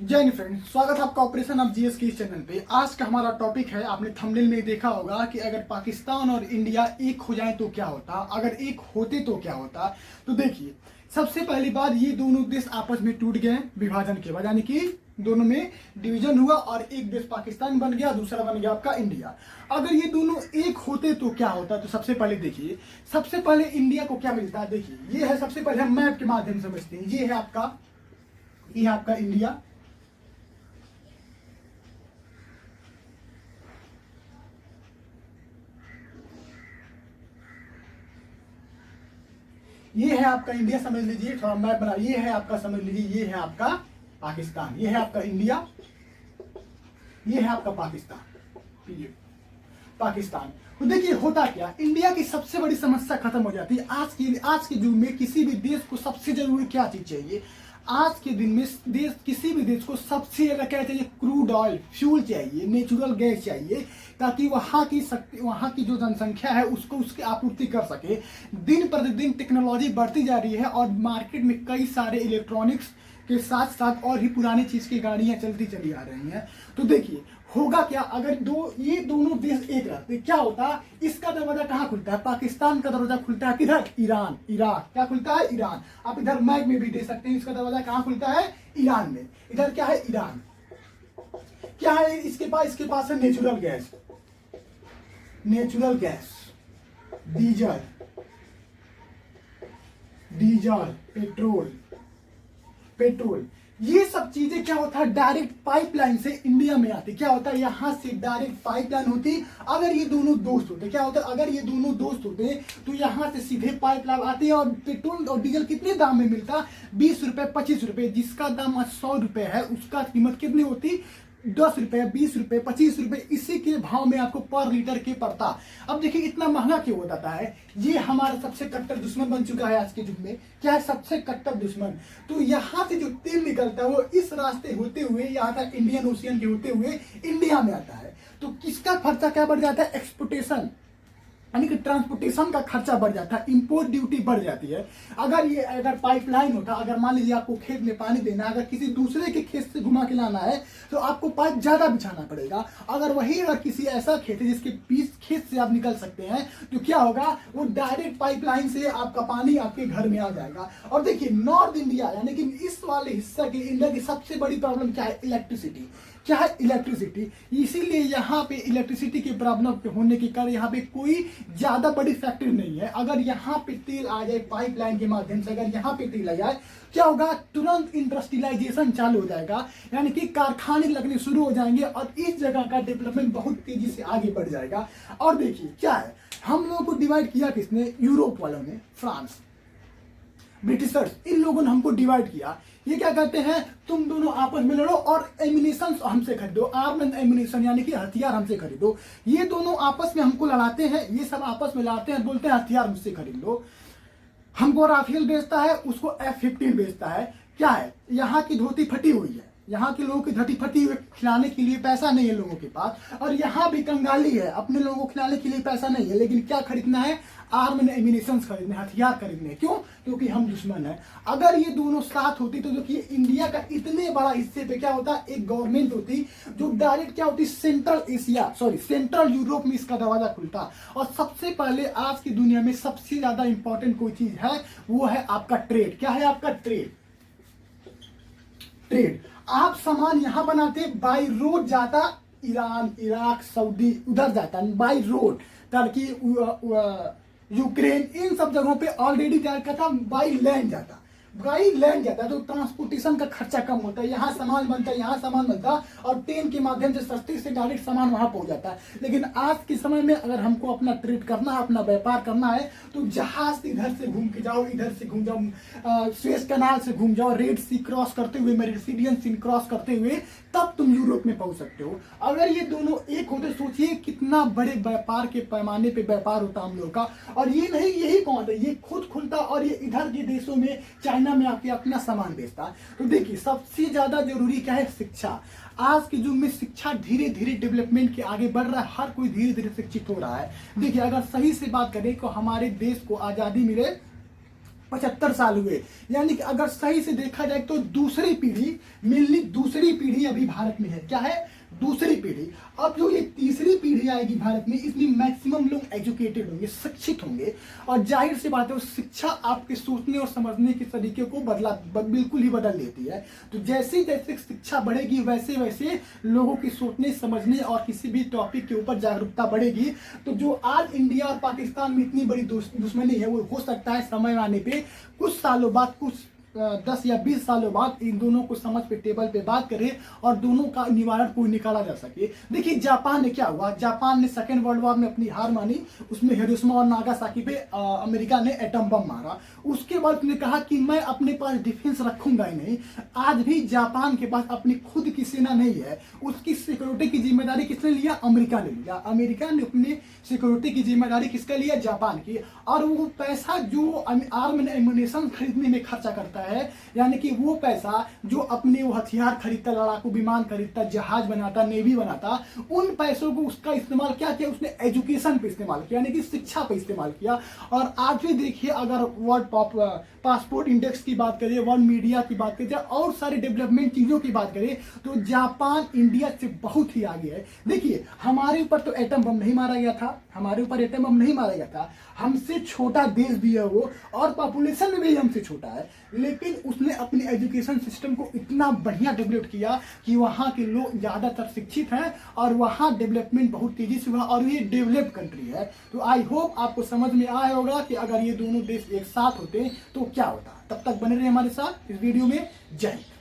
जय हिंद फ्रेंड, स्वागत है आपका ऑपरेशन ऑफ जीएस के इस चैनल पे। आज का हमारा टॉपिक है, आपने थंबनेल में देखा होगा कि अगर पाकिस्तान और इंडिया एक हो जाए तो क्या होता, अगर एक होते तो क्या होता। तो देखिए, सबसे पहली बात, ये दोनों देश आपस में टूट गए विभाजन के बाद, यानी कि दोनों में डिवीजन हुआ और एक देश पाकिस्तान बन गया, दूसरा बन गया आपका इंडिया। अगर ये दोनों एक होते तो क्या होता, तो सबसे पहले देखिए, सबसे पहले इंडिया को क्या मिलता है। देखिए, ये है, सबसे पहले हम मैप के माध्यम से समझते हैं। ये है आपका इंडिया, ये है आपका इंडिया, समझ लीजिए, थोड़ा मैप बना। ये है आपका, समझ लीजिए, ये है आपका पाकिस्तान, ये है आपका इंडिया, ये है आपका पाकिस्तान, ये पाकिस्तान। तो देखिए होता क्या, इंडिया की सबसे बड़ी समस्या खत्म हो जाती है। आज के युग में किसी भी देश को सबसे जरूरी क्या चीज चाहिए। आज के दिन में किसी भी देश को सबसे ज्यादा क्या चाहिए, क्रूड ऑयल फ्यूल चाहिए, नेचुरल गैस चाहिए, ताकि वहाँ की जो जनसंख्या है उसको उसकी आपूर्ति कर सके। दिन प्रतिदिन टेक्नोलॉजी बढ़ती जा रही है और मार्केट में कई सारे इलेक्ट्रॉनिक्स के साथ साथ और भी पुरानी चीज की गाड़ियां चलती चली आ रही हैं। तो देखिए होगा क्या, अगर ये दोनों देश एक रहते, क्या होता। इसका दरवाजा कहाँ खुलता है, पाकिस्तान का दरवाजा खुलता है किधर, ईरान, इराक। क्या खुलता है, ईरान। आप इधर मैप में भी दे सकते हैं, इसका दरवाजा कहाँ खुलता है, ईरान में। इधर क्या है, ईरान। क्या है इसके पास है नेचुरल गैस, डीजल, पेट्रोल। ये सब चीजें क्या होता है, डायरेक्ट पाइपलाइन से इंडिया में आती। क्या होता है, यहां से डायरेक्ट पाइपलाइन होती। अगर ये दोनों दोस्त होते, क्या होता है, अगर ये दोनों दोस्त होते तो यहां से सीधे पाइपलाइन आती है और पेट्रोल और डीजल कितने दाम में मिलता, 20 रुपए 25 रुपए। जिसका दाम आज 100 रुपए है, उसका कीमत कितनी होती, 10 रुपए 20 रुपए 25 रुपए। इसी के भाव में आपको पर लीटर के पड़ता। अब देखिए इतना महंगा क्यों हो जाता है। ये हमारा सबसे कट्टर दुश्मन बन चुका है आज के युग में। क्या है, सबसे कट्टर दुश्मन। तो यहाँ से जो तेल निकलता है वो इस रास्ते होते हुए यहाँ तक इंडियन ओशियन के होते हुए इंडिया में आता है। तो किसका खर्चा क्या बढ़ जाता है, एक्सपोर्टेशन, यानी कि ट्रांसपोर्टेशन का खर्चा बढ़ जाता है, इंपोर्ट ड्यूटी बढ़ जाती है। अगर पाइपलाइन होता, अगर मान लीजिए आपको खेत में पानी देना, अगर किसी दूसरे के खेत से घुमा के लाना है तो आपको पाइप ज्यादा बिछाना पड़ेगा। अगर किसी ऐसा खेत है जिसके बीच खेत से आप निकल सकते हैं, तो क्या होगा, वो डायरेक्ट पाइपलाइन से आपका पानी आपके घर में आ जाएगा। और देखिए नॉर्थ इंडिया, यानी कि इस वाले हिस्सा की इंडिया की सबसे बड़ी प्रॉब्लम क्या है, इलेक्ट्रिसिटी। क्या है, इलेक्ट्रिसिटी। इसीलिए यहाँ पे इलेक्ट्रिसिटी के प्रॉब्लम होने के कारण यहाँ पे कोई ज्यादा बड़ी फैक्ट्री नहीं है। अगर यहाँ पे तेल आ जाए पाइपलाइन के माध्यम से, अगर यहाँ पे तेल आ जाए, क्या होगा, तुरंत इंडस्ट्रियलाइजेशन चालू हो जाएगा, यानी कि कारखाने लगने शुरू हो जाएंगे और इस जगह का डेवलपमेंट बहुत तेजी से आगे बढ़ जाएगा। और देखिए क्या है, हम लोगों को डिवाइड किया किसने, यूरोप वालों ने, फ्रांस, ब्रिटिशर्स, इन लोगों ने हमको डिवाइड किया। ये क्या कहते हैं, तुम दोनों आपस में लड़ो और एम्यूनिशन हमसे खरीदो, आर्म एंड एम्यूनिशन, यानी कि हथियार हमसे खरीदो। ये दोनों आपस में हमको लड़ाते हैं, ये सब आपस में लड़ाते हैं, बोलते हैं हथियार मुझसे खरीद लो। हमको राफेल बेचता है, उसको F-15 बेचता है। क्या है, यहाँ की धोती फटी हुई है, यहाँ के लोगों की धोती फटी हुई, खिलाने के लिए पैसा नहीं है लोगों के पास। और यहाँ भी कंगाली है, अपने लोगों को खिलाने के लिए पैसा नहीं है, लेकिन क्या खरीदना है, आर्म एंड एम्यूनिशन खरीदने, हथियार खरीदने। क्यों, क्योंकि हम दुश्मन है। अगर ये दोनों साथ होती तो देखिए इंडिया का इतने बड़ा हिस्से पे क्या होता, एक गवर्नमेंट होती जो डायरेक्ट क्या होती, सेंट्रल यूरोप में इसका दरवाजा खुलता। और सबसे पहले आज की दुनिया में सबसे ज्यादा इंपॉर्टेंट कोई चीज है, वो है आपका ट्रेड। क्या है आपका ट्रेड। आप सामान यहां बनाते, बाई रोड जाता ईरान, इराक, सऊदी, उधर जाता बाई रोड, टर्की, यूक्रेन, इन सब जगहों पे ऑलरेडी जाता था, बाई लैंड जाता, तो ट्रांसपोर्टेशन का खर्चा कम होता है। यहाँ सामान बनता है, यहाँ सामान बनता, और ट्रेन के माध्यम से सस्ते से डायरेक्ट सामान वहां पहुंच जाता है। लेकिन आज के समय में अगर हमको अपना ट्रेड करना है, अपना व्यापार करना है, तो जहाज इधर से घूम के जाओ, इधर से घूम जाओ, स्वेज कनाल से घूम जाओ, रेड सी क्रॉस करते हुए, मेडिटेरेनियन सी क्रॉस करते हुए, तब तुम यूरोप में पहुंच सकते हो। अगर ये दोनों एक होते, सोचिए कितना बड़े व्यापार के पैमाने पे व्यापार होता हम लोग का। और ये नहीं, यही कौन है, ये खुद खुलता और ये इधर के देशों में, चाइना में आके अपना सामान बेचता। तो देखिए सबसे ज्यादा जरूरी क्या है, शिक्षा। आज के युग में शिक्षा धीरे धीरे डेवलपमेंट के आगे बढ़ रहा है, हर कोई धीरे धीरे शिक्षित हो रहा है। देखिए अगर सही से बात करें तो हमारे देश को आजादी मिले 75 साल हुए। यानी कि अगर सही से देखा जाए तो दूसरी पीढ़ी, मेनली दूसरी पीढ़ी अभी भारत में है। क्या है? दूसरी पीढ़ी। अब जो ये तीसरी पीढ़ी आएगी भारत में, इसमें मैक्सिमम लोग एजुकेटेड होंगे, शिक्षित होंगे, और जाहिर सी बात है वो शिक्षा आपके सोचने और समझने के तरीके को बिल्कुल ही बदल देती है। तो जैसे जैसे शिक्षा बढ़ेगी वैसे वैसे लोगों की सोचने समझने और किसी भी टॉपिक के ऊपर जागरूकता बढ़ेगी। तो जो आज इंडिया और पाकिस्तान में इतनी बड़ी दुश्मनी है, वो हो सकता है समय आने पे कुछ सालों बाद, कुछ 10 या 20 सालों बाद इन दोनों को समझ पे टेबल पे बात करें और दोनों का निवारण कोई निकाला जा सके। देखिए जापान ने क्या हुआ, जापान ने सेकेंड वर्ल्ड वॉर में अपनी हार मानी, उसमें हिरोशिमा और नागासाकी पे अमेरिका ने एटम बम मारा। उसके बाद उसने कहा कि मैं अपने पास डिफेंस रखूंगा ही नहीं। आज भी जापान के पास अपनी खुद की सेना नहीं है, उसकी सिक्योरिटी की जिम्मेदारी किसने लिया? अमेरिका ने लिया। अमेरिका ने अपनी सिक्योरिटी की जिम्मेदारी किसका लिया? जापान की। और वो पैसा जो आर्म एम्यूनेशन खरीदने में खर्चा करता है, यानी कि वो पैसा जो अपने वो हथियार खरीदता, लड़ाकू विमान खरीदता, जहाज बनाता, नेवी बनाता, उन पैसों को उसका इस्तेमाल क्या किया? उसने एजुकेशन पे इस्तेमाल किया, यानी कि शिक्षा पे इस्तेमाल किया। और आज भी देखिए, अगर वर्ल्ड पासपोर्ट इंडेक्स की बात करें, वर्ल्ड मीडिया की बात करें और सारे डेवलपमेंट चीजों की बात करें, तो जापान इंडिया से बहुत ही आगे है। देखिए हमारे ऊपर तो एटम बम नहीं मारा गया था, हमारे ऊपर एटम बम नहीं मारा गया था, हमसे छोटा देश भी है वो, और पॉपुलेशन में भी हमसे छोटा है, लेकिन उसने अपने एजुकेशन सिस्टम को इतना बढ़िया डेवलप किया कि वहाँ के लोग ज़्यादातर शिक्षित हैं और वहाँ डेवलपमेंट बहुत तेजी से हुआ, और ये डेवलप कंट्री है। तो आई होप आपको समझ में आया होगा कि अगर ये दोनों देश एक साथ होते तो क्या होता। तब तक बने रहे हमारे साथ इस वीडियो में। जय हिंद।